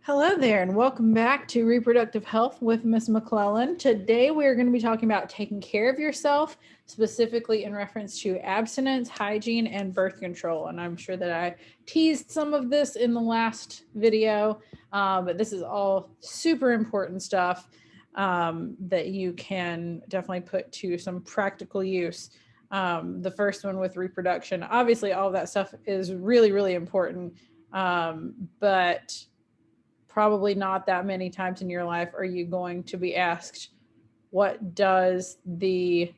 Hello there, and welcome back to Reproductive Health with Miss McClellan. Today, we are going to be talking about taking care of yourself, specifically in reference to abstinence, hygiene, and birth control. And I'm sure that I teased some of this in the last video, but this is all super important stuff that you can definitely put to some practical use. The first one with reproduction, obviously, all of that stuff is really, really important, but probably not that many times in your life are you going to be asked, what does the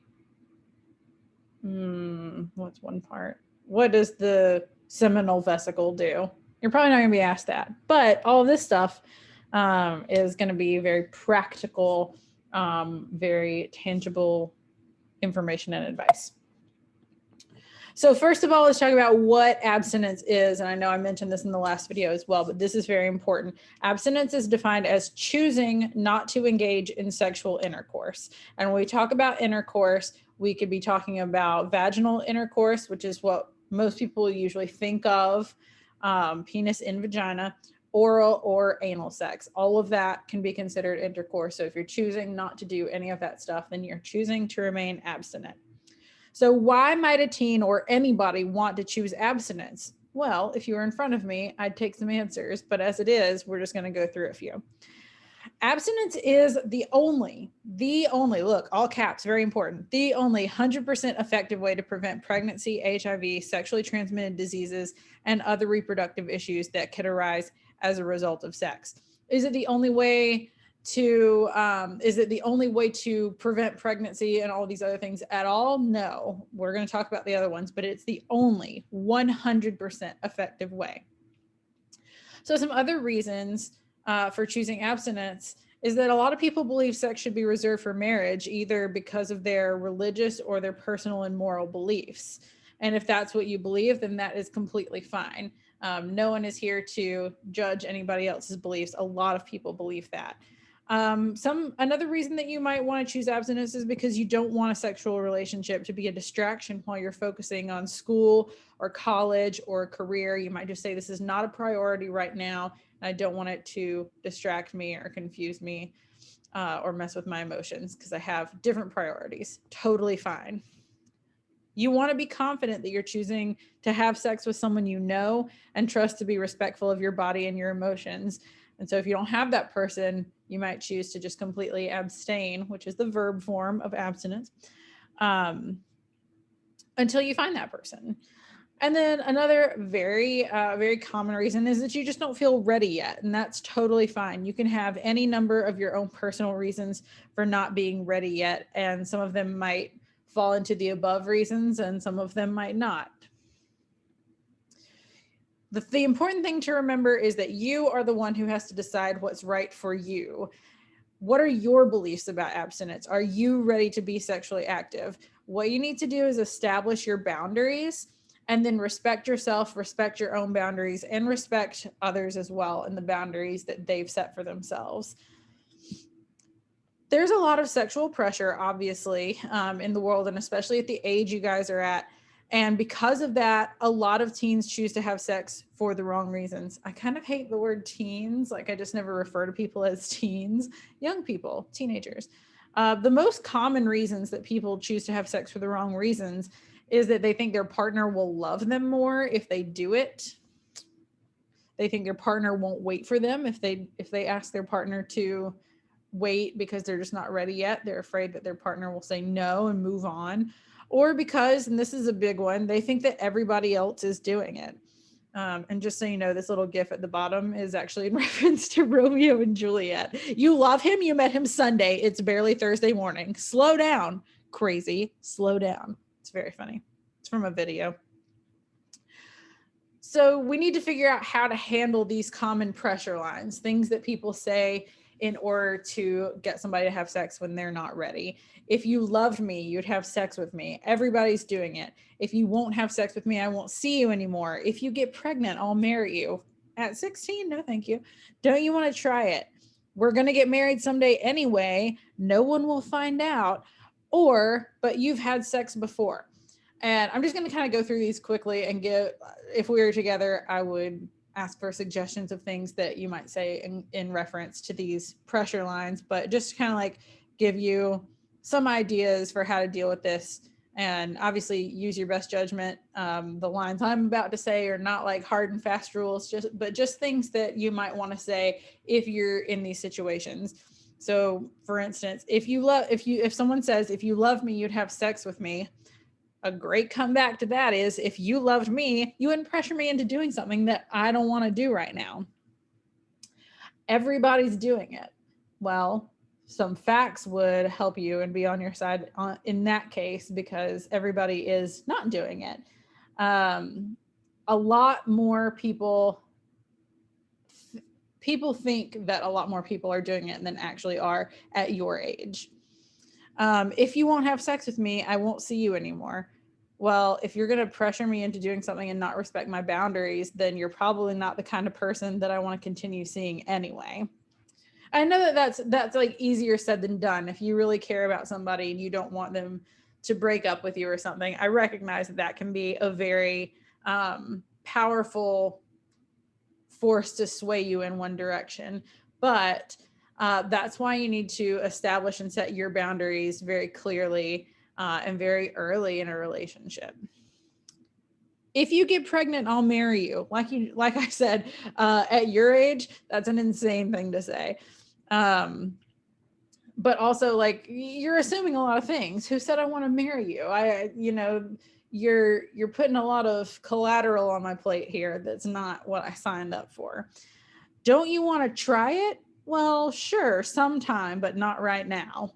what's one part? What does the seminal vesicle do? You're probably not going to be asked that, but all of this stuff is going to be very practical, very tangible information and advice. So first of all, let's talk about what abstinence is. And I know I mentioned this in the last video as well, but this is very important. Abstinence is defined as choosing not to engage in sexual intercourse. And when we talk about intercourse, we could be talking about vaginal intercourse, which is what most people usually think of, penis in vagina, oral or anal sex. All of that can be considered intercourse. So if you're choosing not to do any of that stuff, then you're choosing to remain abstinent. So why might a teen or anybody want to choose abstinence? Well, if you were in front of me, I'd take some answers, but as it is, we're just going to go through a few. Abstinence is the only, look, all caps, very important, the only 100% effective way to prevent pregnancy, HIV, sexually transmitted diseases, and other reproductive issues that could arise as a result of sex. Is it the only way to prevent pregnancy and all these other things at all? No, we're going to talk about the other ones, but it's the only 100% effective way. So some other reasons for choosing abstinence is that a lot of people believe sex should be reserved for marriage, either because of their religious or their personal and moral beliefs. And if that's what you believe, then that is completely fine. No one is here to judge anybody else's beliefs. A lot of people believe that. Another reason that you might want to choose abstinence is because you don't want a sexual relationship to be a distraction while you're focusing on school or college or a career. You might just say, this is not a priority right now. I don't want it to distract me or confuse me or mess with my emotions because I have different priorities. Totally fine. You want to be confident that you're choosing to have sex with someone you know and trust to be respectful of your body and your emotions. And so if you don't have that person, you might choose to just completely abstain, which is the verb form of abstinence, until you find that person. And then another very, very common reason is that you just don't feel ready yet. And that's totally fine. You can have any number of your own personal reasons for not being ready yet. And some of them might fall into the above reasons and some of them might not. The important thing to remember is that you are the one who has to decide what's right for you. What are your beliefs about abstinence? Are you ready to be sexually active? What you need to do is establish your boundaries and then respect yourself, respect your own boundaries, and respect others as well and the boundaries that they've set for themselves. There's a lot of sexual pressure, obviously, in the world, and especially at the age you guys are at. And because of that, a lot of teens choose to have sex for the wrong reasons. I kind of hate the word teens. Like, I just never refer to people as teens. Young people, teenagers. The most common reasons that people choose to have sex for the wrong reasons is that they think their partner will love them more if they do it. They think their partner won't wait for them if they ask their partner to wait because they're just not ready yet. They're afraid that their partner will say no and move on. Or because, and this is a big one, they think that everybody else is doing it. And just so you know, this little GIF at the bottom is actually in reference to Romeo and Juliet. You love him, you met him Sunday, it's barely Thursday morning. Slow down, crazy, slow down. It's very funny. It's from a video. So we need to figure out how to handle these common pressure lines, things that people say in order to get somebody to have sex when they're not ready. If you loved me, you'd have sex with me. Everybody's doing it. If you won't have sex with me, I won't see you anymore. If you get pregnant, I'll marry you. At 16, no thank you. Don't you want to try it? We're going to get married someday anyway. No one will find out. But you've had sex before. And I'm just going to kind of go through these quickly and if we were together, I would ask for suggestions of things that you might say in reference to these pressure lines, but just kind of like give you some ideas for how to deal with this. And obviously use your best judgment. The lines I'm about to say are not like hard and fast rules, but just things that you might want to say if you're in these situations. So for instance, if someone says, if you love me, you'd have sex with me, a great comeback to that is, if you loved me, you wouldn't pressure me into doing something that I don't want to do right now. Everybody's doing it. Well, some facts would help you and be on your side in that case, because everybody is not doing it. A lot more people think that a lot more people are doing it than actually are at your age. If you won't have sex with me, I won't see you anymore. Well, if you're going to pressure me into doing something and not respect my boundaries, then you're probably not the kind of person that I want to continue seeing anyway. I know that that's like easier said than done. If you really care about somebody and you don't want them to break up with you or something, I recognize that that can be a very powerful force to sway you in one direction. But that's why you need to establish and set your boundaries very clearly and very early in a relationship. If you get pregnant, I'll marry you. Like I said, at your age, that's an insane thing to say. But also, like, you're assuming a lot of things. Who said I want to marry you? You're putting a lot of collateral on my plate here. That's not what I signed up for. Don't you want to try it? Well, sure, sometime, but not right now.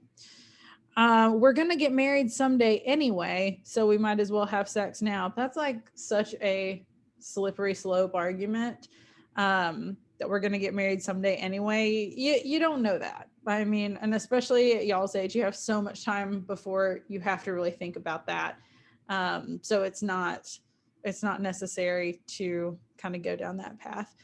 We're going to get married someday anyway, so we might as well have sex now. That's like such a slippery slope argument, that we're going to get married someday anyway. You don't know that. I mean, and especially at y'all's age, you have so much time before you have to really think about that. So it's not necessary to kind of go down that path.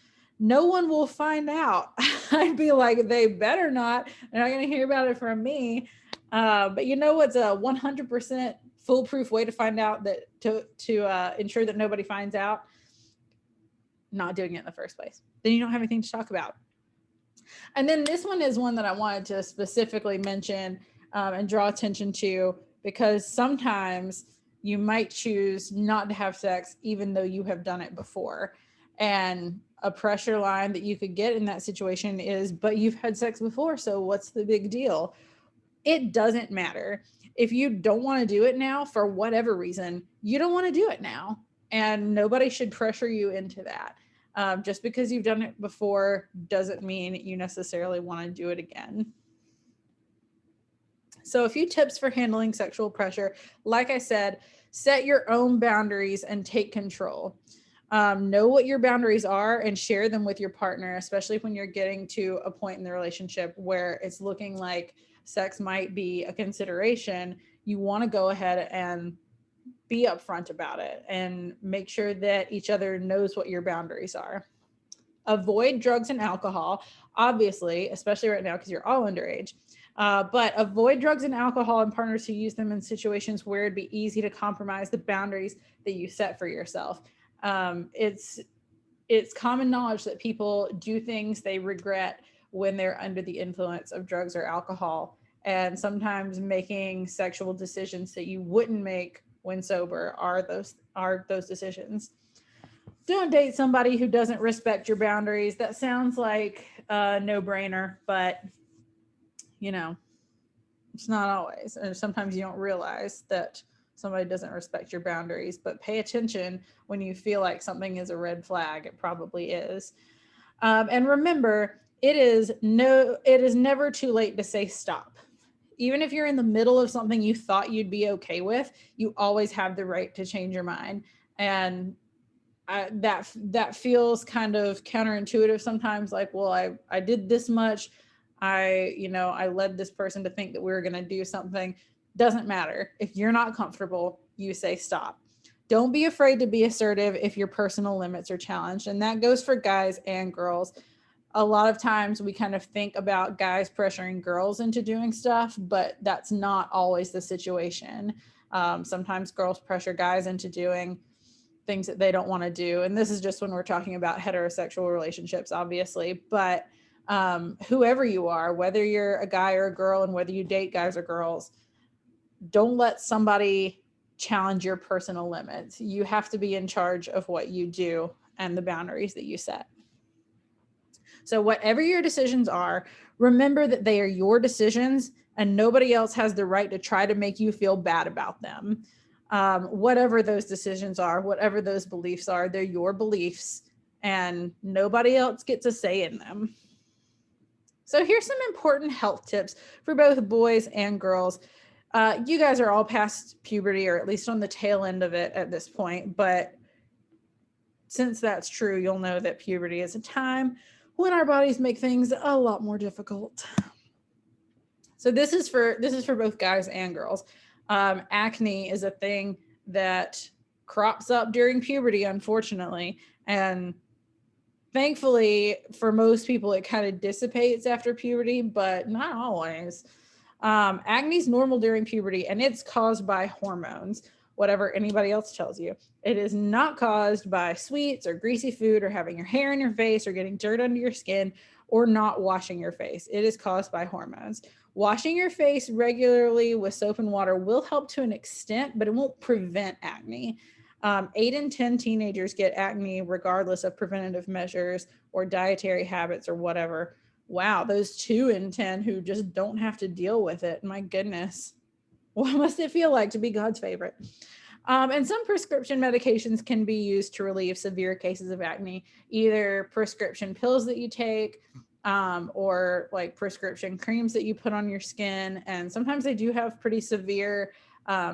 No one will find out. I'd be like, they better not. They're not going to hear about it from me. But you know what's a 100% foolproof way to find out, that to ensure that nobody finds out? Not doing it in the first place. Then you don't have anything to talk about. And then this one is one that I wanted to specifically mention and draw attention to, because sometimes you might choose not to have sex even though you have done it before. And a pressure line that you could get in that situation is, but you've had sex before, so what's the big deal? It doesn't matter. If you don't want to do it now for whatever reason, you don't want to do it now. And nobody should pressure you into that. Just because you've done it before doesn't mean you necessarily want to do it again. So a few tips for handling sexual pressure. Like I said, set your own boundaries and take control. Know what your boundaries are and share them with your partner, especially when you're getting to a point in the relationship where it's looking like sex might be a consideration. You want to go ahead and be upfront about it and make sure that each other knows what your boundaries are. Avoid drugs and alcohol, obviously, especially right now because you're all underage. But avoid drugs and alcohol and partners who use them in situations where it'd be easy to compromise the boundaries that you set for yourself. It's common knowledge that people do things they regret when they're under the influence of drugs or alcohol, and sometimes making sexual decisions that you wouldn't make when sober are those decisions. Don't date somebody who doesn't respect your boundaries. That sounds like a no-brainer, but it's not always. And sometimes you don't realize that somebody doesn't respect your boundaries, but pay attention when you feel like something is a red flag. It probably is. And remember, it is never too late to say stop. Even if you're in the middle of something you thought you'd be okay with, you always have the right to change your mind. And that feels kind of counterintuitive sometimes. Like, well, I did this much. I led this person to think that we were going to do something. Doesn't matter. If you're not comfortable, you say stop. Don't be afraid to be assertive if your personal limits are challenged. And that goes for guys and girls. A lot of times we kind of think about guys pressuring girls into doing stuff, but that's not always the situation. Sometimes girls pressure guys into doing things that they don't want to do. And this is just when we're talking about heterosexual relationships, obviously, but whoever you are, whether you're a guy or a girl, and whether you date guys or girls, don't let somebody challenge your personal limits. You have to be in charge of what you do and the boundaries that you set. So whatever your decisions are, remember that they are your decisions and nobody else has the right to try to make you feel bad about them. Whatever those decisions are, whatever those beliefs are, they're your beliefs and nobody else gets a say in them. So here's some important health tips for both boys and girls. You guys are all past puberty, or at least on the tail end of it at this point. But since that's true, you'll know that puberty is a time when our bodies make things a lot more difficult. So this is for both guys and girls. Acne is a thing that crops up during puberty, unfortunately, and thankfully for most people it kind of dissipates after puberty, but not always. Acne is normal during puberty and it's caused by hormones, whatever anybody else tells you. It is not caused by sweets or greasy food or having your hair in your face or getting dirt under your skin or not washing your face. It is caused by hormones. Washing your face regularly with soap and water will help to an extent, but it won't prevent acne. 8 in 10 teenagers get acne regardless of preventative measures or dietary habits or whatever. Wow, those 2 in 10 who just don't have to deal with it. My goodness. What must it feel like to be God's favorite? And some prescription medications can be used to relieve severe cases of acne, either prescription pills that you take or like prescription creams that you put on your skin. And sometimes they do have pretty severe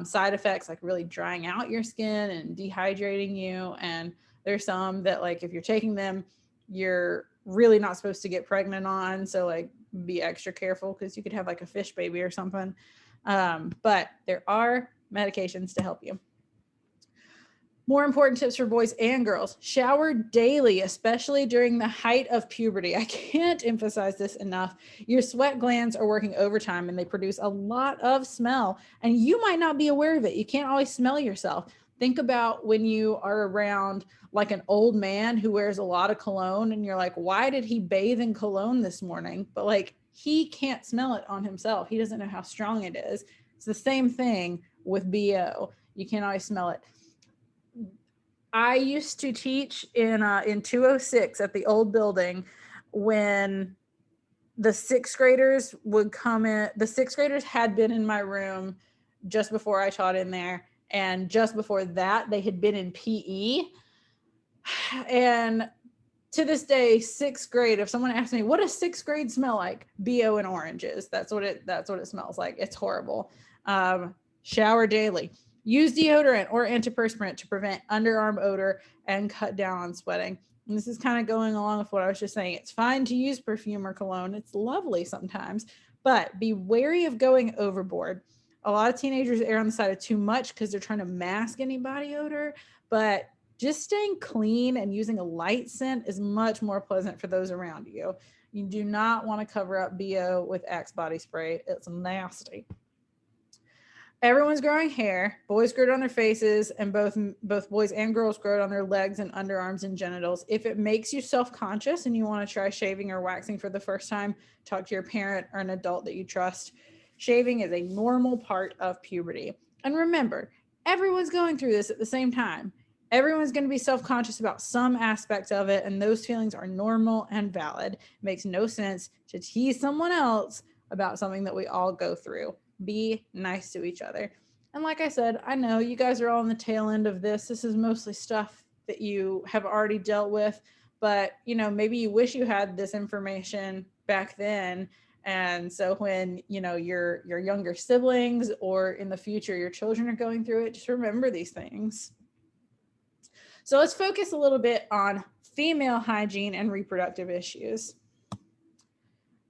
side effects, like really drying out your skin and dehydrating you. And there's some that, like, if you're taking them, you're really not supposed to get pregnant on. So like be extra careful because you could have like a fish baby or something. But there are medications to help you. More important tips for boys and girls: shower daily, especially during the height of puberty. I can't emphasize this enough. Your sweat glands are working overtime and they produce a lot of smell, and you might not be aware of it. You can't always smell yourself. Think about when you are around like an old man who wears a lot of cologne and you're like, why did he bathe in cologne this morning? But like, he can't smell it on himself. He doesn't know how strong it is. It's the same thing with BO. You can't always smell it. I used to teach in 206 at the old building when the 6th graders would come in. The 6th graders had been in my room just before I taught in there. And just before that, they had been in PE. And to this day, 6th grade, if someone asks me, what does 6th grade smell like? BO and oranges. That's what it smells like. It's horrible. Shower daily. Use deodorant or antiperspirant to prevent underarm odor and cut down on sweating. And this is kind of going along with what I was just saying. It's fine to use perfume or cologne. It's lovely sometimes, but be wary of going overboard. A lot of teenagers err on the side of too much because they're trying to mask any body odor, but just staying clean and using a light scent is much more pleasant for those around you. You do not want to cover up BO with Axe body spray. It's nasty. Everyone's growing hair. Boys grow it on their faces, and both boys and girls grow it on their legs and underarms and genitals. If it makes you self-conscious and you want to try shaving or waxing for the first time, talk to your parent or an adult that you trust. Shaving is a normal part of puberty. And remember, everyone's going through this at the same time. Everyone's going to be self-conscious about some aspect of it, and those feelings are normal and valid. It makes no sense to tease someone else about something that we all go through. Be nice to each other. And like I said, I know you guys are all on the tail end of this. This is mostly stuff that you have already dealt with, but maybe you wish you had this information back then. And so when, your younger siblings or in the future, your children are going through it, just remember these things. So let's focus a little bit on female hygiene and reproductive issues.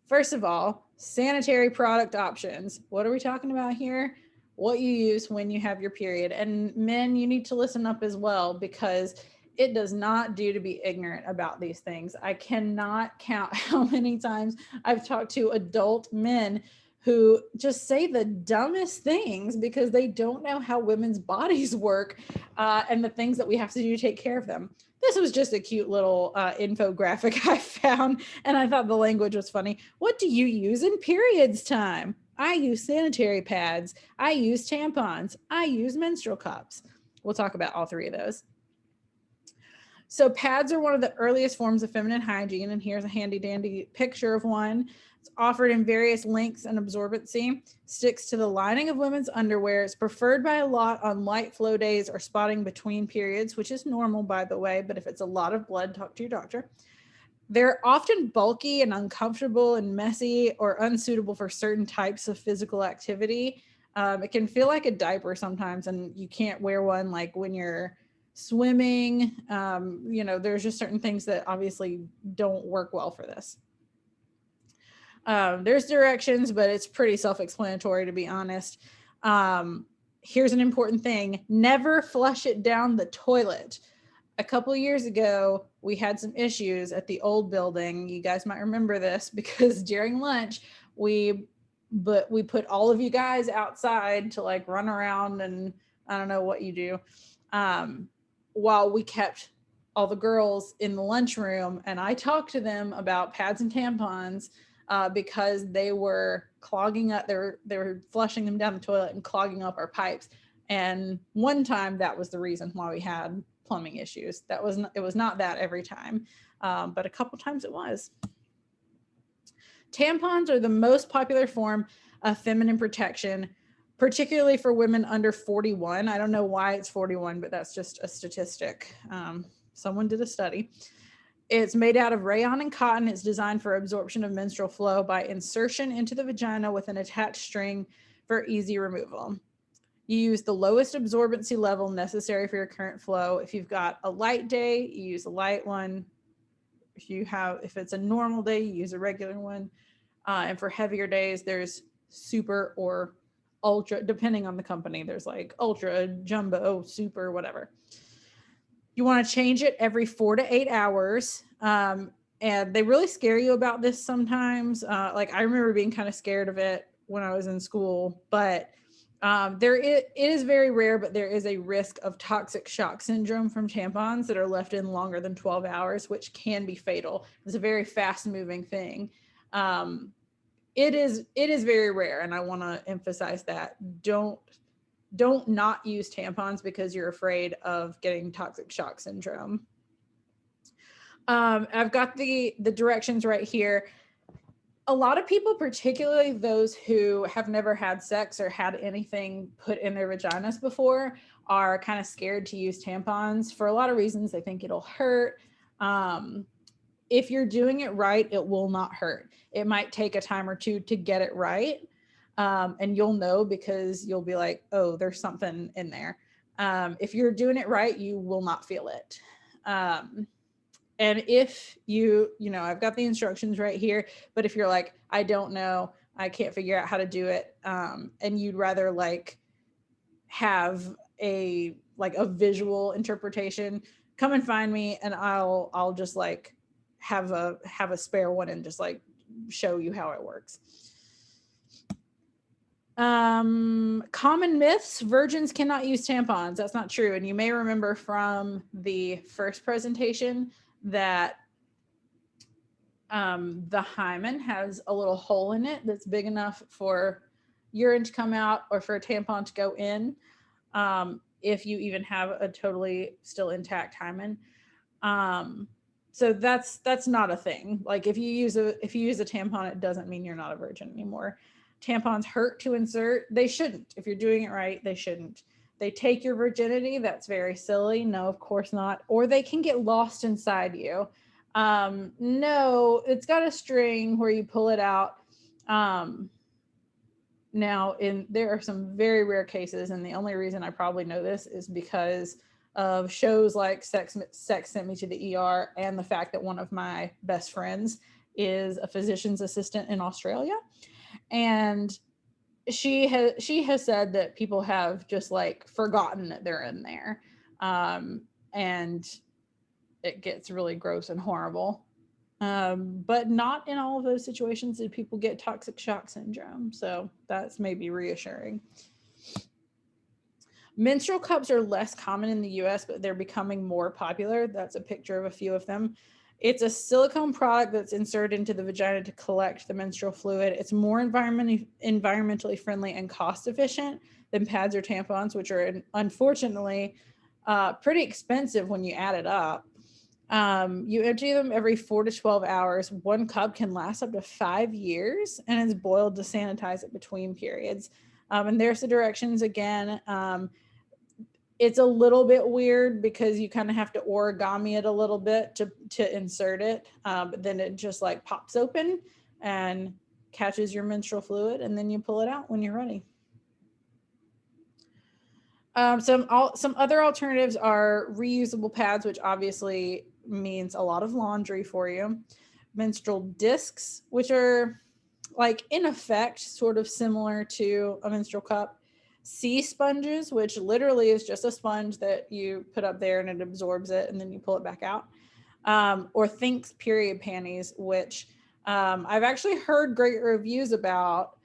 First of all, sanitary product options. What are we talking about here? What you use when you have your period. And men, you need to listen up as well, because it does not do to be ignorant about these things. I cannot count how many times I've talked to adult men who just say the dumbest things because they don't know how women's bodies work, and the things that we have to do to take care of them. This was just a cute little infographic I found, and I thought the language was funny. What do you use in periods time? I use sanitary pads. I use tampons. I use menstrual cups. We'll talk about all three of those. So pads are one of the earliest forms of feminine hygiene, and here's a handy dandy picture of one. It's offered in various lengths and absorbency, sticks to the lining of women's underwear. It's preferred by a lot on light flow days or spotting between periods, which is normal, by the way, but if it's a lot of blood, talk to your doctor. They're often bulky and uncomfortable and messy or unsuitable for certain types of physical activity. It can feel like a diaper sometimes, and you can't wear one like when you're swimming. There's just certain things that obviously don't work well for this. There's directions, but it's pretty self-explanatory, to be honest. Here's an important thing: never flush it down the toilet. A couple of years ago, we had some issues at the old building. You guys might remember this because during lunch, we put all of you guys outside to like run around, and I don't know what you do, while we kept all the girls in the lunchroom. And I talked to them about pads and tampons because they were clogging up. They were flushing them down the toilet and clogging up our pipes. And one time that was the reason why we had plumbing issues. It was not that every time, but a couple times it was. Tampons are the most popular form of feminine protection, particularly for women under 41. I don't know why it's 41, but that's just a statistic. Someone did a study. It's made out of rayon and cotton. It's designed for absorption of menstrual flow by insertion into the vagina with an attached string for easy removal. You use the lowest absorbency level necessary for your current flow. If you've got a light day, you use a light one. If it's a normal day, you use a regular one. And for heavier days, there's super or ultra, depending on the company. There's like ultra, jumbo, super, whatever. You want to change it every 4 to 8 hours. And they really scare you about this sometimes. Like I remember being kind of scared of it when I was in school, but it is very rare, but there is a risk of toxic shock syndrome from tampons that are left in longer than 12 hours, which can be fatal. It's a very fast moving thing. It is very rare. And I want to emphasize that. Don't not use tampons because you're afraid of getting toxic shock syndrome. I've got the directions right here. A lot of people, particularly those who have never had sex or had anything put in their vaginas before, are kind of scared to use tampons for a lot of reasons. They think it'll hurt. If you're doing it right, it will not hurt. It might take a time or two to get it right. And you'll know because you'll be like, oh, there's something in there. If you're doing it right, you will not feel it. And if I've got the instructions right here, but if you're like, I don't know, I can't figure out how to do it, and you'd rather like have a visual interpretation, come and find me and I'll just like have a spare one and just like show you how it works. Common myths: virgins cannot use tampons. That's not true. And you may remember from the first presentation that the hymen has a little hole in it that's big enough for urine to come out or for a tampon to go in, if you even have a totally still intact hymen. So that's not a thing. Like if you use a tampon, it doesn't mean you're not a virgin anymore. Tampons hurt to insert. They shouldn't. If you're doing it right, they shouldn't. They take your virginity. That's very silly. No, of course not. Or they can get lost inside you. No, it's got a string where you pull it out. Now, there are some very rare cases, and the only reason I probably know this is because of shows like Sex Sent Me to the ER, and the fact that one of my best friends is a physician's assistant in Australia. And she has said that people have just like forgotten that they're in there, and it gets really gross and horrible. But not in all of those situations did people get toxic shock syndrome. So that's maybe reassuring. Menstrual cups are less common in the US, but they're becoming more popular. That's a picture of a few of them. It's a silicone product that's inserted into the vagina to collect the menstrual fluid. It's more environmentally friendly and cost efficient than pads or tampons, which are unfortunately pretty expensive when you add it up. You empty them every 4 to 12 hours. One cup can last up to 5 years and is boiled to sanitize it between periods. And there's the directions again. It's a little bit weird because you kind of have to origami it a little bit to insert it. But then it just like pops open and catches your menstrual fluid, and then you pull it out when you're ready. Some other alternatives are reusable pads, which obviously means a lot of laundry for you. Menstrual discs, which are like in effect sort of similar to a menstrual cup. Sea sponges, which literally is just a sponge that you put up there and it absorbs it and then you pull it back out. Or Thinks period panties, which I've actually heard great reviews about.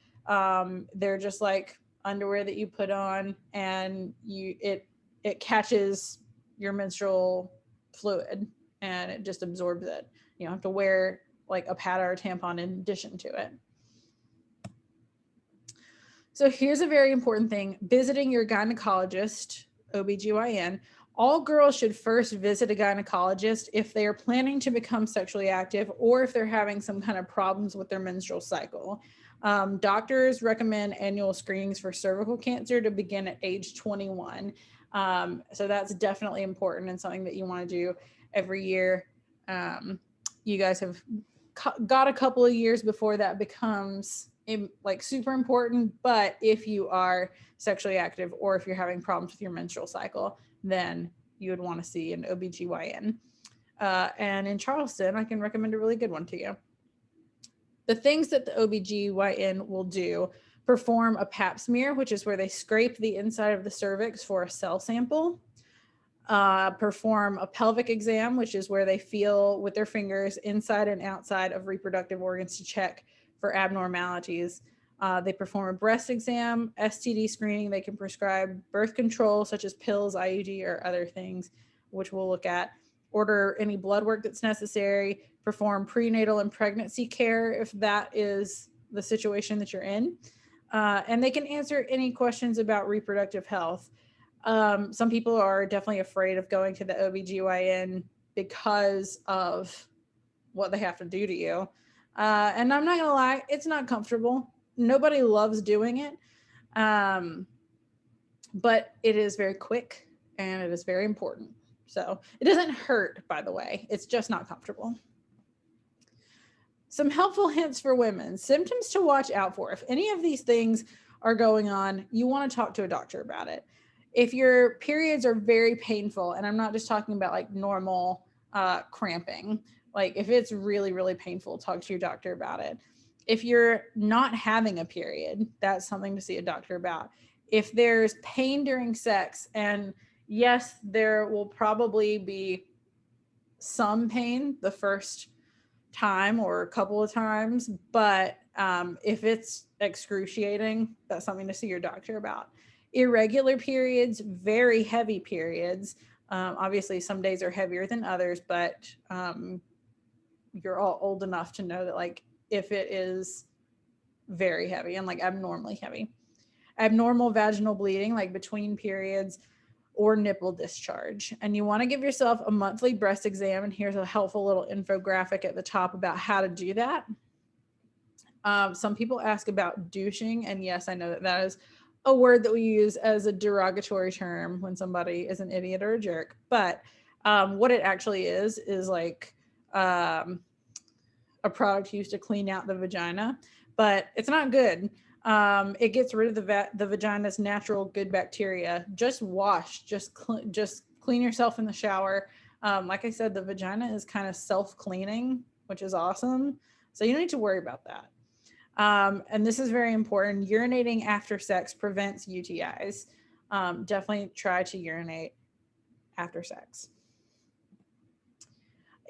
They're just like underwear that you put on and it catches your menstrual fluid and it just absorbs it. You don't have to wear like a pad or a tampon in addition to it. So here's a very important thing. Visiting your gynecologist, OBGYN. All girls should first visit a gynecologist if they are planning to become sexually active or if they're having some kind of problems with their menstrual cycle. Doctors recommend annual screenings for cervical cancer to begin at age 21. So that's definitely important and something that you want to do every year. You guys have got a couple of years before that becomes like super important, but if you are sexually active or if you're having problems with your menstrual cycle, then you would want to see an OBGYN. And in Charleston, I can recommend a really good one to you. The things that the OBGYN will do: perform a pap smear, which is where they scrape the inside of the cervix for a cell sample. Perform a pelvic exam, which is where they feel with their fingers inside and outside of reproductive organs to check for abnormalities. They perform a breast exam, STD screening. They can prescribe birth control, such as pills, IUD, or other things, which we'll look at. Order any blood work that's necessary. Perform prenatal and pregnancy care if that is the situation that you're in. And they can answer any questions about reproductive health. Some people are definitely afraid of going to the OBGYN because of what they have to do to you. And I'm not going to lie, it's not comfortable. Nobody loves doing it. But it is very quick and it is very important. So it doesn't hurt, by the way. It's just not comfortable. Some helpful hints for women. Symptoms to watch out for. If any of these things are going on, you want to talk to a doctor about it. If your periods are very painful, and I'm not just talking about like normal cramping, like if it's really, really painful, talk to your doctor about it. If you're not having a period, that's something to see a doctor about. If there's pain during sex, and yes, there will probably be some pain the first time or a couple of times, but if it's excruciating, that's something to see your doctor about. Irregular periods, very heavy periods. Obviously, some days are heavier than others, but you're all old enough to know that like if it is very heavy and like abnormally heavy. Abnormal vaginal bleeding, like between periods, or nipple discharge. And you want to give yourself a monthly breast exam. And here's a helpful little infographic at the top about how to do that. Some people ask about douching. And yes, I know that that is a word that we use as a derogatory term when somebody is an idiot or a jerk. But what it actually is like a product used to clean out the vagina, but it's not good. It gets rid of the vagina's natural good bacteria. Just wash, just clean yourself in the shower. Like I said, the vagina is kind of self-cleaning, which is awesome. So you don't need to worry about that. And this is very important. Urinating after sex prevents UTIs. Definitely try to urinate after sex.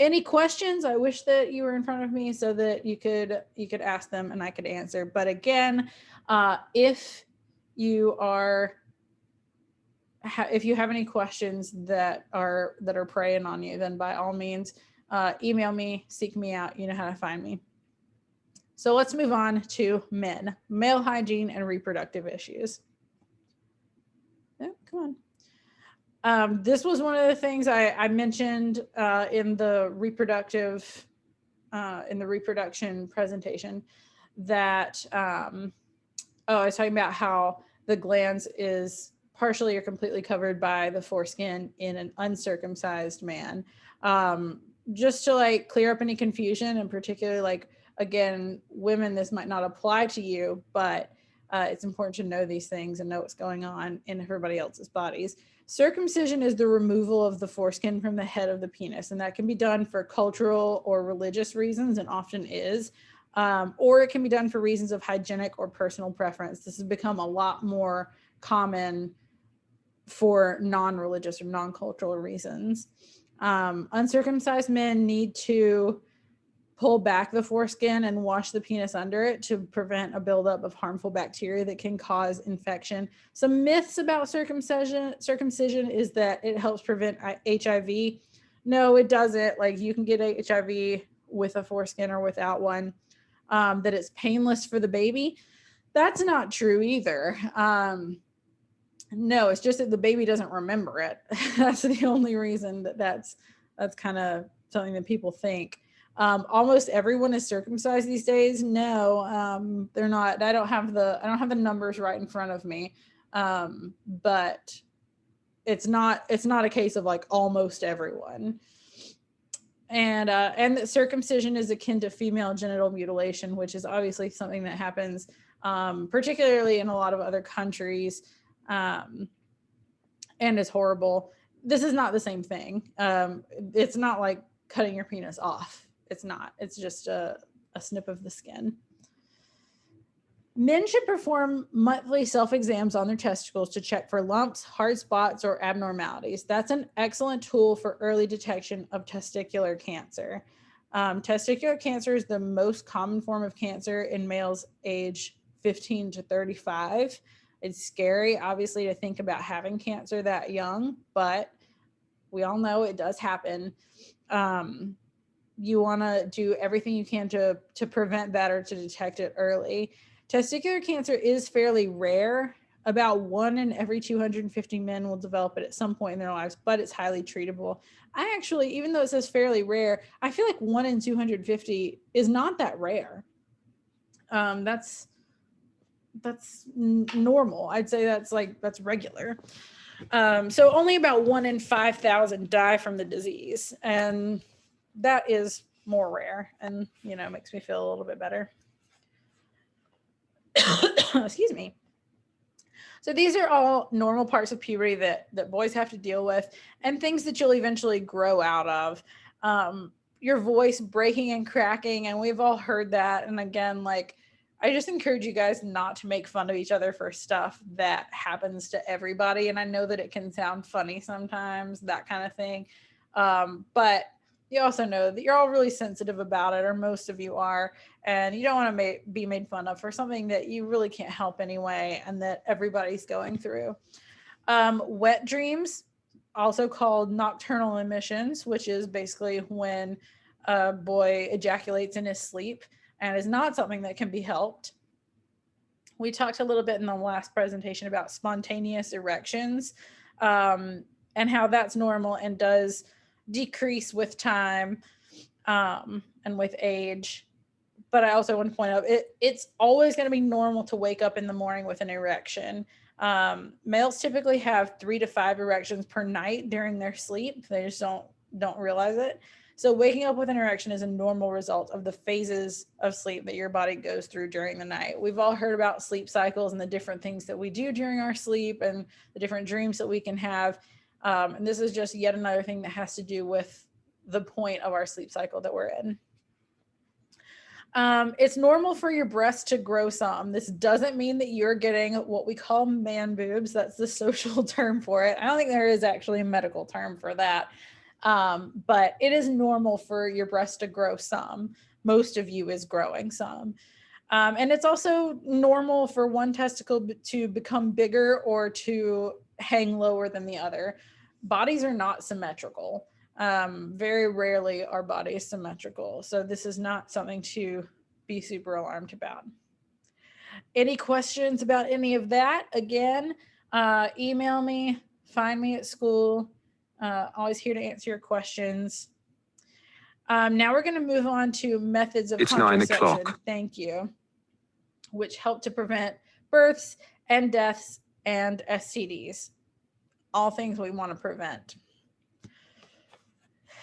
Any questions? I wish that you were in front of me so that you could ask them and I could answer. But again, if you are if you have any questions that are preying on you, then by all means, email me, seek me out. You know how to find me. So let's move on to men, male hygiene and reproductive issues. Oh, come on. This was one of the things I mentioned in the reproduction presentation that I was talking about how the glans is partially or completely covered by the foreskin in an uncircumcised man. Just to like clear up any confusion, and particularly like, again, women, this might not apply to you, but it's important to know these things and know what's going on in everybody else's bodies. Circumcision is the removal of the foreskin from the head of the penis, and that can be done for cultural or religious reasons, and often is, or it can be done for reasons of hygienic or personal preference. This has become a lot more common for non-religious or non-cultural reasons. Uncircumcised men need to pull back the foreskin and wash the penis under it to prevent a buildup of harmful bacteria that can cause infection. Some myths about circumcision is that it helps prevent HIV. No, it doesn't. Like, you can get HIV with a foreskin or without one. That it's painless for the baby. That's not true either. No, it's just that the baby doesn't remember it. That's the only reason that's kind of something that people think. Almost everyone is circumcised these days. No, they're not. I don't have the numbers right in front of me. But it's not a case of like almost everyone. And that circumcision is akin to female genital mutilation, which is obviously something that happens particularly in a lot of other countries, and is horrible. This is not the same thing. It's not like cutting your penis off. It's not. It's just a snip of the skin. Men should perform monthly self-exams on their testicles to check for lumps, hard spots, or abnormalities. That's an excellent tool for early detection of testicular cancer. Testicular cancer is the most common form of cancer in males age 15 to 35. It's scary, obviously, to think about having cancer that young, but we all know it does happen. You want to do everything you can to prevent that or to detect it early. Testicular cancer is fairly rare. About 1 in every 250 men will develop it at some point in their lives, but it's highly treatable. I actually, even though it says fairly rare, I feel like 1 in 250 is not that rare. That's normal. I'd say that's regular. So only about 1 in 5,000 die from the disease, and that is more rare, and makes me feel a little bit better. Excuse me. So these are all normal parts of puberty that boys have to deal with, and things that you'll eventually grow out of. Your voice breaking and cracking, and we've all heard that. And again, like, I just encourage you guys not to make fun of each other for stuff that happens to everybody. And I know that it can sound funny sometimes, that kind of thing. But you also know that you're all really sensitive about it, or most of you are, and you don't want to be made fun of for something that you really can't help anyway, and that everybody's going through. Wet dreams, also called nocturnal emissions, which is basically when a boy ejaculates in his sleep, and is not something that can be helped. We talked a little bit in the last presentation about spontaneous erections, and how that's normal and does decrease with time and with age. But I also want to point out it's always going to be normal to wake up in the morning with an erection. Males typically have 3 to 5 erections per night during their sleep. They just don't realize it. So waking up with an erection is a normal result of the phases of sleep that your body goes through during the night. We've all heard about sleep cycles and the different things that we do during our sleep and the different dreams that we can have. And this is just yet another thing that has to do with the point of our sleep cycle that we're in. It's normal for your breasts to grow some. This doesn't mean that you're getting what we call man boobs. That's the social term for it. I don't think there is actually a medical term for that. But it is normal for your breast to grow some. Most of you is growing some. And it's also normal for one testicle to become bigger or to hang lower than the other. Bodies are not symmetrical. Very rarely are bodies symmetrical. So this is not something to be super alarmed about. Any questions about any of that? Again, email me, find me at school. Always here to answer your questions. Now we're going to move on to methods of contraception. 9 o'clock. Thank you. Which help to prevent births and deaths and STDs. All things we want to prevent.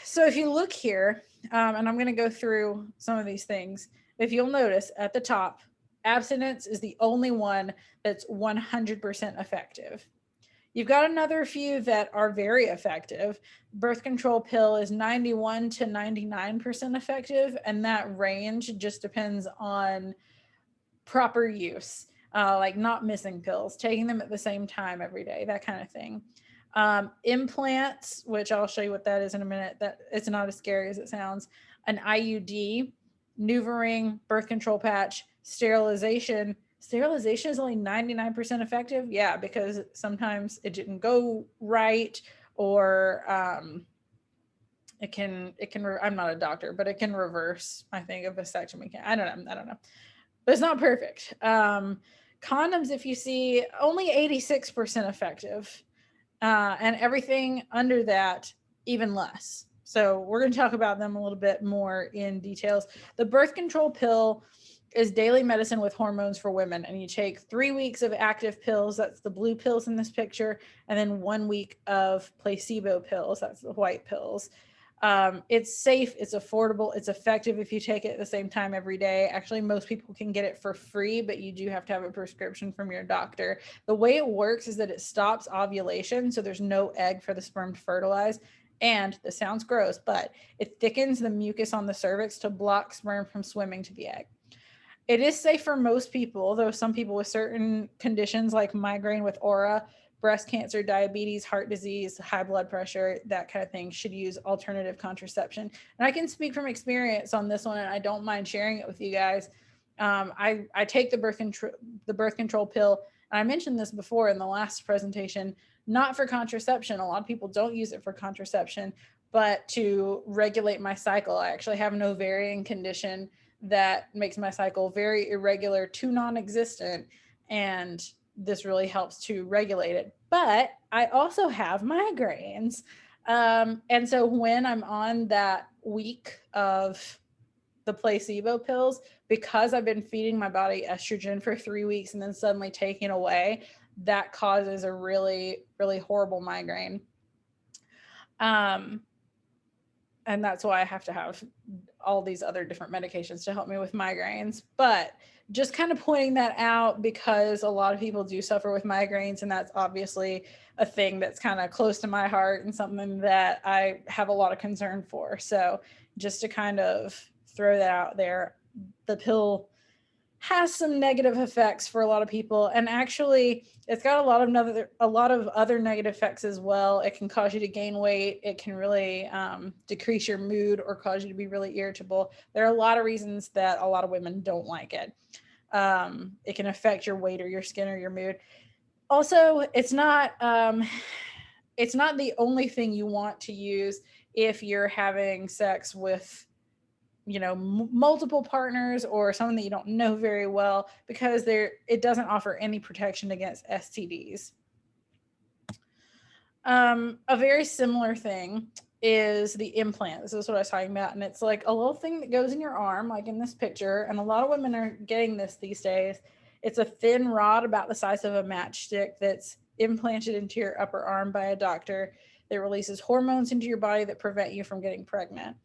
So if you look here, and I'm going to go through some of these things, if you'll notice at the top, abstinence is the only one that's 100% effective. You've got another few that are very effective. Birth control pill is 91 to 99% effective, and that range just depends on proper use, like not missing pills, taking them at the same time every day, that kind of thing. Implants, which I'll show you what that is in a minute, that it's not as scary as it sounds. An IUD, NuvaRing, birth control patch, sterilization. Sterilization is only 99% effective. Yeah, because sometimes it didn't go right, or it can I'm not a doctor, but it can reverse, I think, a vasectomy. I don't know. But it's not perfect. Condoms, if you see, only 86% effective. And everything under that, even less. So we're going to talk about them a little bit more in details. The birth control pill is daily medicine with hormones for women. And you take 3 weeks of active pills. That's the blue pills in this picture. And then 1 week of placebo pills. That's the white pills. It's safe, it's affordable, it's effective if you take it at the same time every day. Actually, most people can get it for free, but you do have to have a prescription from your doctor. The way it works is that it stops ovulation, so there's no egg for the sperm to fertilize. And this sounds gross, but it thickens the mucus on the cervix to block sperm from swimming to the egg. It is safe for most people, though some people with certain conditions like migraine with aura, breast cancer, diabetes, heart disease, high blood pressure, that kind of thing, should use alternative contraception. And I can speak from experience on this one, and I don't mind sharing it with you guys. I take the birth control pill, and I mentioned this before in the last presentation, not for contraception. A lot of people don't use it for contraception, but to regulate my cycle. I actually have an ovarian condition that makes my cycle very irregular to non-existent, and this really helps to regulate it. But I also have migraines. And so when I'm on that week of the placebo pills, because I've been feeding my body estrogen for 3 weeks and then suddenly taking away, that causes a really, really horrible migraine. And that's why I have to have all these other different medications to help me with migraines. But just kind of pointing that out because a lot of people do suffer with migraines, and that's obviously a thing that's kind of close to my heart and something that I have a lot of concern for. So just to kind of throw that out there, the pill has some negative effects for a lot of people, and actually it's got a lot of other negative effects as well. It can cause you to gain weight. It can really decrease your mood or cause you to be really irritable. There are a lot of reasons that a lot of women don't like it. It can affect your weight or your skin or your mood. Also, it's not the only thing you want to use if you're having sex with multiple partners or someone that you don't know very well, because it doesn't offer any protection against STDs. A very similar thing is the implant. This is what I was talking about. And it's like a little thing that goes in your arm, like in this picture. And a lot of women are getting this these days. It's a thin rod about the size of a matchstick that's implanted into your upper arm by a doctor that releases hormones into your body that prevent you from getting pregnant.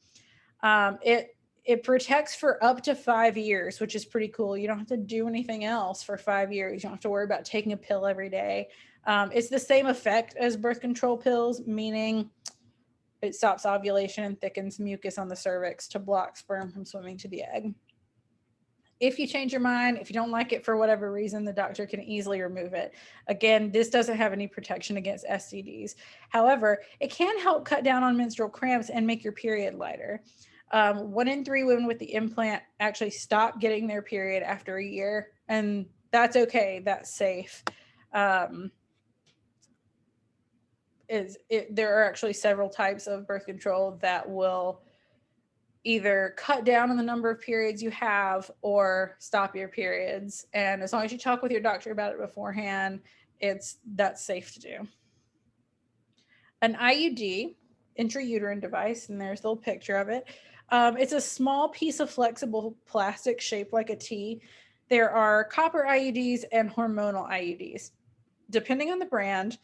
It protects for up to 5 years, which is pretty cool. You don't have to do anything else for 5 years. You don't have to worry about taking a pill every day. It's the same effect as birth control pills, meaning it stops ovulation and thickens mucus on the cervix to block sperm from swimming to the egg. If you change your mind, if you don't like it for whatever reason, the doctor can easily remove it. Again, this doesn't have any protection against STDs. However, it can help cut down on menstrual cramps and make your period lighter. 1 in 3 women with the implant actually stop getting their period after a year, and that's okay. That's safe. There are actually several types of birth control that will either cut down on the number of periods you have or stop your periods. And as long as you talk with your doctor about it beforehand, that's safe to do. An IUD, intrauterine device, and there's a little picture of it. It's a small piece of flexible plastic shaped like a T. There are copper IUDs and hormonal IUDs. Depending on the brand,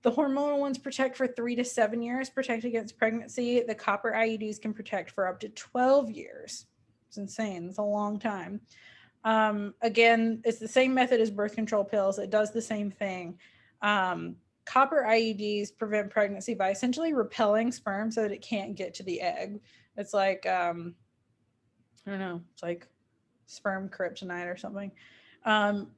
the hormonal ones protect for 3 to 7 years, protect against pregnancy. The copper IUDs can protect for up to 12 years. It's insane. It's a long time. Again, it's the same method as birth control pills. It does the same thing. Copper IUDs prevent pregnancy by essentially repelling sperm so that it can't get to the egg. It's like, I don't know, it's like sperm kryptonite or something.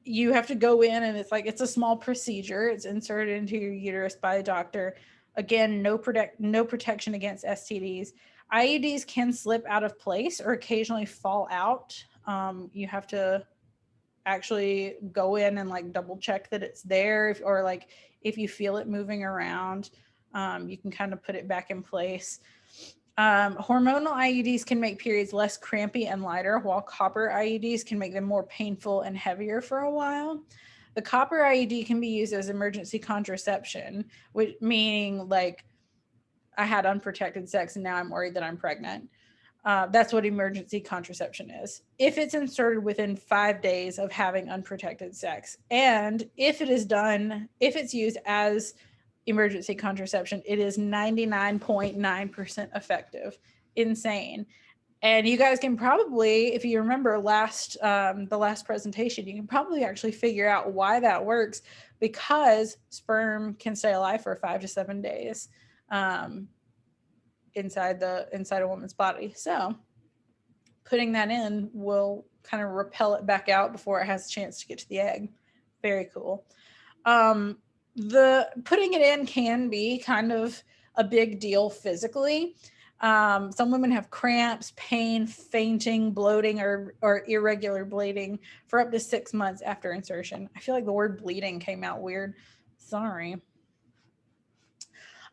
You have to go in and it's a small procedure. It's inserted into your uterus by a doctor. Again, no protection against STDs. IUDs can slip out of place or occasionally fall out. You have to actually go in and like double check that it's there, if you feel it moving around, you can kind of put it back in place. Hormonal IUDs can make periods less crampy and lighter, while copper IUDs can make them more painful and heavier for a while. The copper IUD can be used as emergency contraception, which meaning like I had unprotected sex and now I'm worried that I'm pregnant. That's what emergency contraception is. If it's inserted within 5 days of having unprotected sex, and if it's used as emergency contraception, it is 99.9% effective. Insane. And you guys can probably, if you remember the last presentation, you can probably actually figure out why that works, because sperm can stay alive for 5 to 7 days inside a woman's body. So putting that in will kind of repel it back out before it has a chance to get to the egg. Very cool. The putting it in can be kind of a big deal physically. Some women have cramps, pain, fainting, bloating, or irregular bleeding for up to 6 months after insertion. I feel like the word bleeding came out weird. Sorry.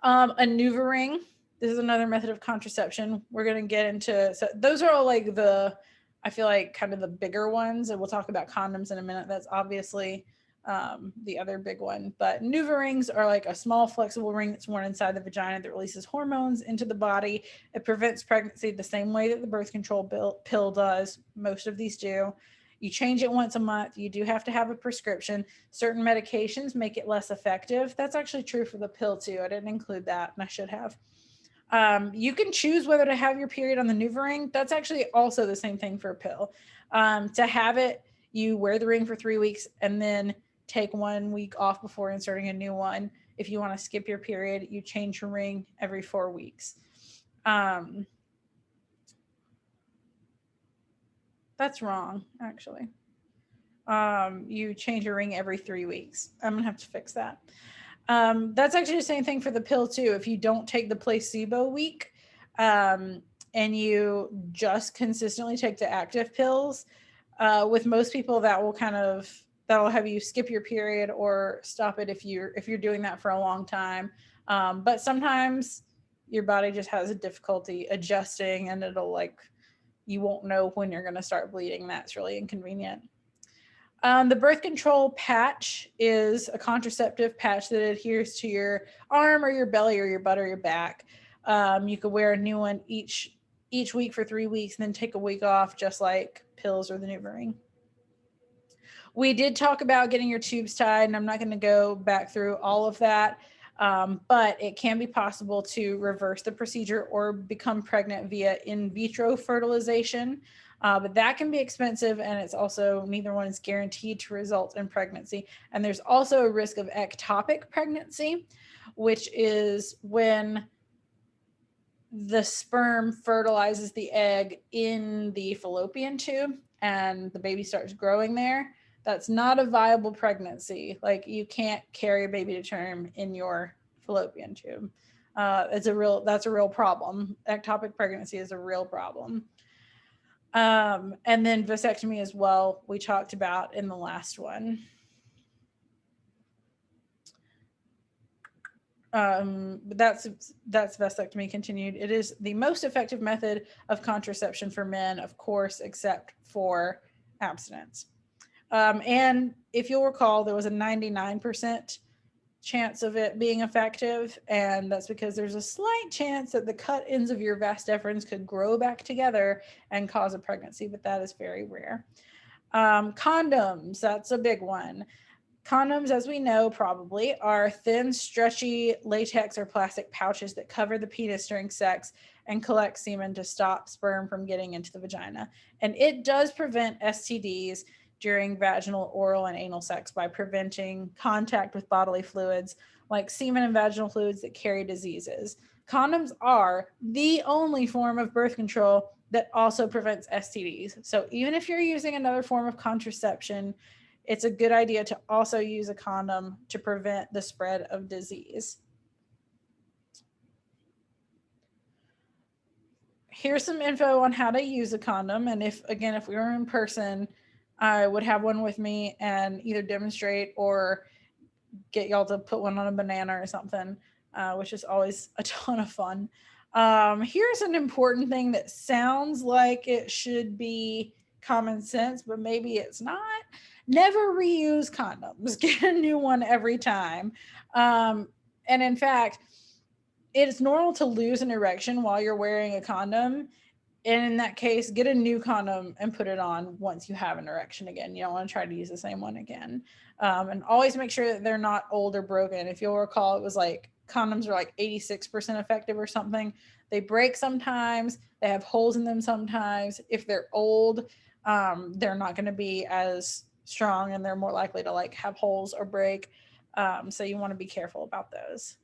A NuvaRing. This is another method of contraception. We're going to get into, so those are all like I feel like kind of the bigger ones, and we'll talk about condoms in a minute. That's obviously the other big one. But NuvaRings are like a small flexible ring that's worn inside the vagina that releases hormones into the body. It prevents pregnancy the same way that the birth control pill does. Most of these do. You change it once a month. You do have to have a prescription. Certain medications make it less effective. That's actually true for the pill too. I didn't include that, and I should have. You can choose whether to have your period on the NuvaRing. That's actually also the same thing for a pill. To have it, you wear the ring for 3 weeks and then take 1 week off before inserting a new one. If you want to skip your period, you change your ring every 4 weeks. That's wrong, actually. You change your ring every 3 weeks. I'm gonna have to fix that. That's actually the same thing for the pill too. If you don't take the placebo week, and you just consistently take the active pills, with most people that'll have you skip your period or stop it if you're doing that for a long time. But sometimes your body just has a difficulty adjusting, and you won't know when you're going to start bleeding. That's really inconvenient. The birth control patch is a contraceptive patch that adheres to your arm or your belly or your butt or your back. You could wear a new one each week for 3 weeks and then take a week off, just like pills or the NuvaRing. We did talk about getting your tubes tied, and I'm not going to go back through all of that, but it can be possible to reverse the procedure or become pregnant via in vitro fertilization. But that can be expensive, and it's also, neither one is guaranteed to result in pregnancy. And there's also a risk of ectopic pregnancy, which is when the sperm fertilizes the egg in the fallopian tube and the baby starts growing there, that's not a viable pregnancy. Like, you can't carry a baby to term in your fallopian tube. That's a real problem. Ectopic pregnancy is a real problem. And then vasectomy as well, we talked about in the last one. That's vasectomy continued. It is the most effective method of contraception for men, of course, except for abstinence. And if you'll recall, there was a 99% chance of it being effective, and that's because there's a slight chance that the cut ends of your vas deferens could grow back together and cause a pregnancy, but that is very rare. Condoms, that's a big one. Condoms, as we know, probably are thin, stretchy latex or plastic pouches that cover the penis during sex and collect semen to stop sperm from getting into the vagina. And it does prevent STDs during vaginal, oral, and anal sex by preventing contact with bodily fluids like semen and vaginal fluids that carry diseases. Condoms are the only form of birth control that also prevents STDs. So even if you're using another form of contraception, it's a good idea to also use a condom to prevent the spread of disease. Here's some info on how to use a condom. And if we were in person, I would have one with me and either demonstrate or get y'all to put one on a banana or something, which is always a ton of fun. Here's an important thing that sounds like it should be common sense, but maybe it's not. Never reuse condoms. Get a new one every time. And in fact, it's normal to lose an erection while you're wearing a condom. And in that case, get a new condom and put it on once you have an erection again. You don't want to try to use the same one again. And always make sure that they're not old or broken. If you'll recall, it was like condoms are like 86% effective or something. They break sometimes. They have holes in them sometimes. If they're old, they're not going to be as strong and they're more likely to like have holes or break. So you want to be careful about those.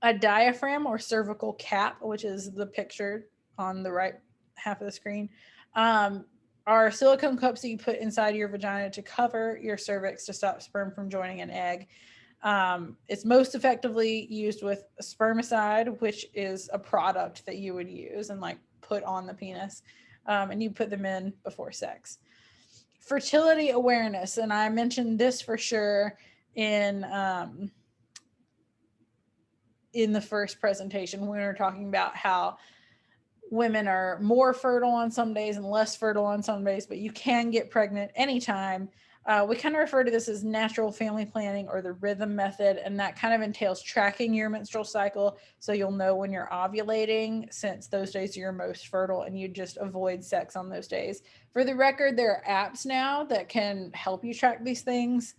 A diaphragm or cervical cap, which is the picture on the right half of the screen, are silicone cups that you put inside your vagina to cover your cervix to stop sperm from joining an egg. It's most effectively used with spermicide, which is a product that you would use and like put on the penis, and you put them in before sex. Fertility awareness, and I mentioned this for sure in the first presentation when we were talking about how women are more fertile on some days and less fertile on some days, but you can get pregnant anytime. We kind of refer to this as natural family planning or the rhythm method, and that kind of entails tracking your menstrual cycle so you'll know when you're ovulating, since those days are your most fertile, and you just avoid sex on those days. For the record, there are apps now that can help you track these things.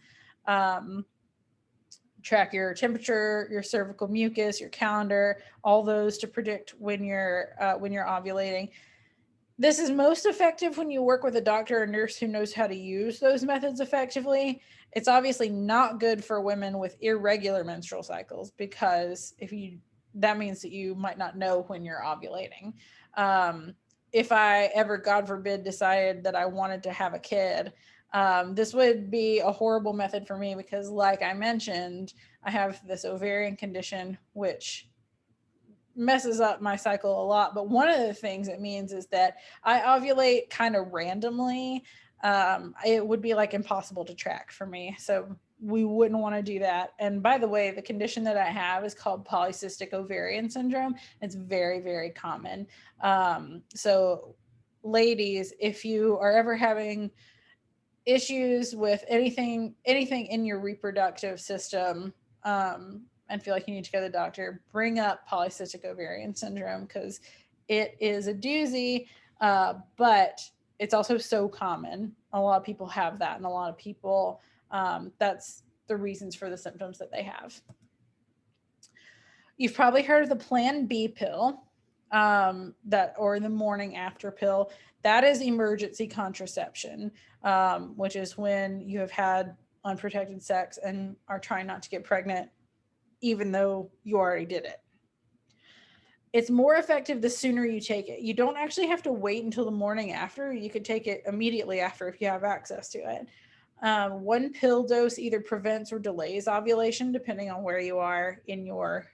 Track your temperature, your cervical mucus, your calendar, all those to predict when you're ovulating. This is most effective when you work with a doctor or nurse who knows how to use those methods effectively. It's obviously not good for women with irregular menstrual cycles, because that means that you might not know when you're ovulating. If I ever, God forbid, decided that I wanted to have a kid, this would be a horrible method for me because, like I mentioned, I have this ovarian condition which messes up my cycle a lot. But one of the things it means is that I ovulate kind of randomly. It would be like impossible to track for me. So we wouldn't want to do that. And by the way, the condition that I have is called polycystic ovarian syndrome. It's very, very common. So ladies, if you are ever having issues with anything in your reproductive system, and feel like you need to go to the doctor, bring up polycystic ovarian syndrome, because it is a doozy, but it's also so common. A lot of people have that, and a lot of people, that's the reasons for the symptoms that they have. You've probably heard of the Plan B pill, or the morning after pill. That is emergency contraception, which is when you have had unprotected sex and are trying not to get pregnant, even though you already did it. It's more effective the sooner you take it. You don't actually have to wait until the morning after. You could take it immediately after if you have access to it. One pill dose either prevents or delays ovulation, depending on where you are in your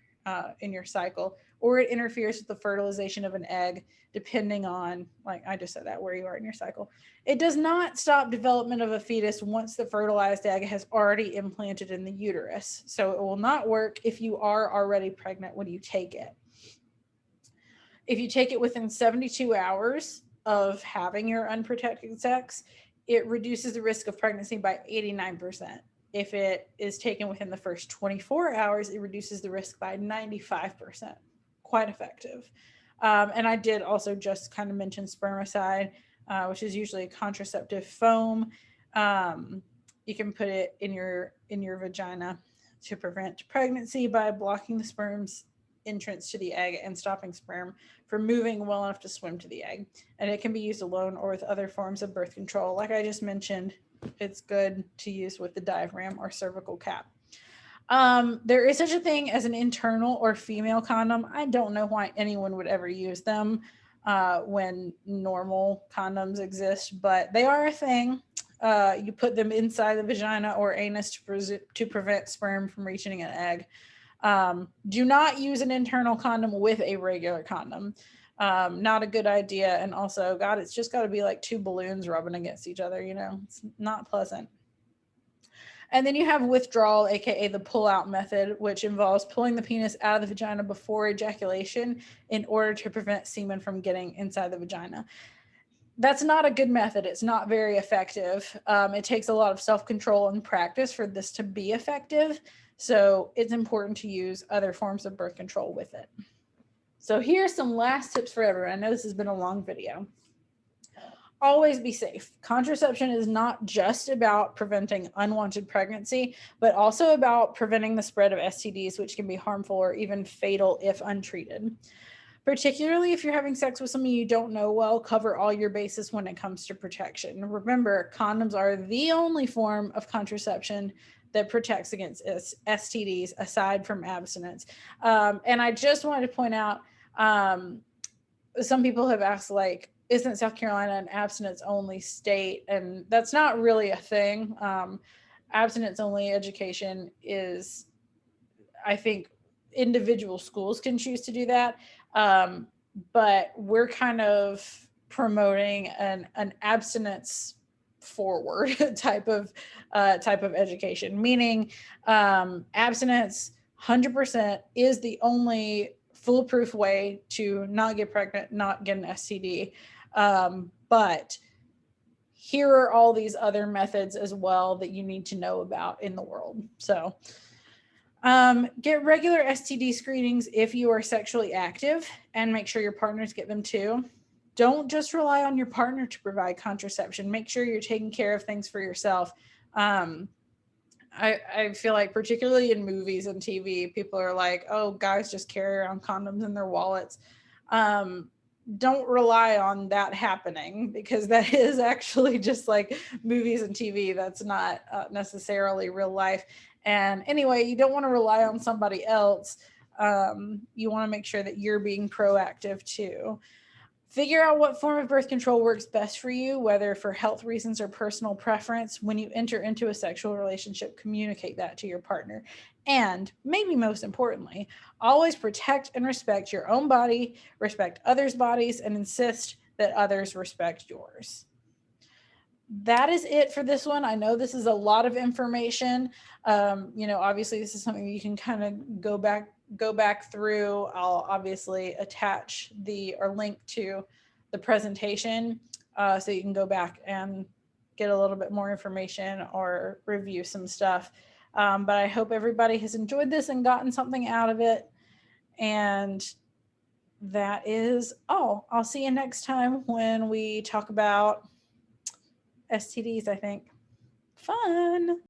cycle, or it interferes with the fertilization of an egg, depending on, like I just said that, where you are in your cycle. It does not stop development of a fetus once the fertilized egg has already implanted in the uterus. So it will not work if you are already pregnant when you take it. If you take it within 72 hours of having your unprotected sex, it reduces the risk of pregnancy by 89%. If it is taken within the first 24 hours, it reduces the risk by 95%. Quite effective. And I did also just kind of mention spermicide, which is usually a contraceptive foam. You can put it in your vagina to prevent pregnancy by blocking the sperm's entrance to the egg and stopping sperm from moving well enough to swim to the egg. And it can be used alone or with other forms of birth control. Like I just mentioned, it's good to use with the diaphragm or cervical cap. There is such a thing as an internal or female condom. I don't know why anyone would ever use them when normal condoms exist, but they are a thing. You put them inside the vagina or anus to prevent sperm from reaching an egg. Do not use an internal condom with a regular condom. Not a good idea. And also, God, it's just got to be like two balloons rubbing against each other, you know, it's not pleasant. And then you have withdrawal, aka the pull-out method, which involves pulling the penis out of the vagina before ejaculation in order to prevent semen from getting inside the vagina. That's not a good method. It's not very effective. It takes a lot of self-control and practice for this to be effective. So it's important to use other forms of birth control with it. So here's some last tips for everyone. I know this has been a long video. Always be safe. Contraception is not just about preventing unwanted pregnancy, but also about preventing the spread of STDs, which can be harmful or even fatal if untreated. Particularly if you're having sex with someone you don't know well, cover all your bases when it comes to protection. Remember, condoms are the only form of contraception that protects against STDs aside from abstinence. And I just wanted to point out, some people have asked, like, isn't South Carolina an abstinence only state? And that's not really a thing. Abstinence only education is, I think, individual schools can choose to do that. But we're kind of promoting an abstinence forward type of education, meaning abstinence 100% is the only foolproof way to not get pregnant, not get an STD. But here are all these other methods as well that you need to know about in the world. So get regular STD screenings if you are sexually active, and make sure your partners get them too. Don't just rely on your partner to provide contraception. Make sure you're taking care of things for yourself. I feel like particularly in movies and TV, people are like, oh, guys just carry around condoms in their wallets. Don't rely on that happening, because that is actually just like movies and TV. That's not necessarily real life. And anyway, you don't want to rely on somebody else. You want to make sure that you're being proactive too. Figure out what form of birth control works best for you, whether for health reasons or personal preference. When you enter into a sexual relationship, communicate that to your partner. And maybe most importantly, always protect and respect your own body, respect others' bodies, and insist that others respect yours. That is it for this one. I know this is a lot of information. Obviously this is something you can kind of go back through. I'll obviously attach or link to the presentation so you can go back and get a little bit more information or review some stuff. But I hope everybody has enjoyed this and gotten something out of it. And that is all. I'll see you next time when we talk about STDs, I think. Fun.